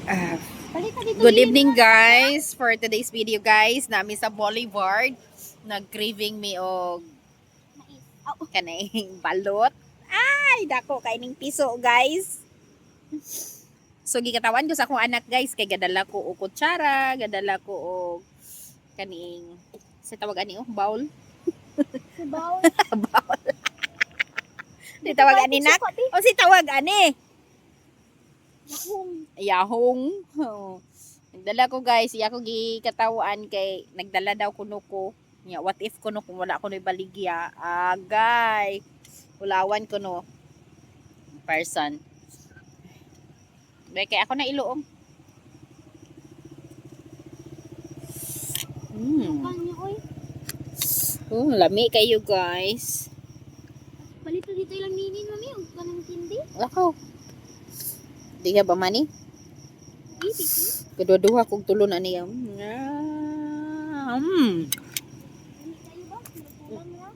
Ah, Balik ka dito. good evening guys. For today's video guys, nami sa Boulevard. Nag-craving me og Mais. Oh, kaning balot. Ay, dako kaining piso guys. So gikatawan ko sa akong anak guys kay gadala ko og kutsara, gadala ko og kaning sa tawag ani bowl. sabaw. Bowl. Si tawag ani nak. O si tawag ani. Yakong. Yahong. Oh. Nagdala ko guys, iya ko gikatawan kay nagdala daw kuno ko. Nya what if kuno kung wala ko no baligya. Agay. Ulawan ko no person. Kay ako na iluom. Bang niyo, oy. Oh, lami kayo guys. Balik ka dito ilang ninin, mami. Huwag ka nang tindi. Lakaw. Di ka ba mani? Ibig ko. Kedua-dua kong tulo na niya. Balik kayo ba? Nagkulang na.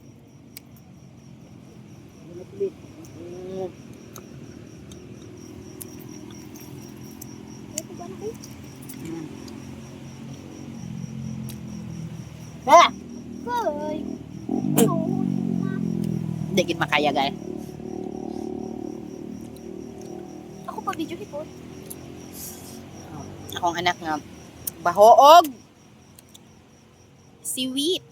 Ito ba na kayo? Ah! Hoy. Oo, ma. Hindi gid makaya guys. Ako pa video hipot. Akong anak nga bahoog. Siwit.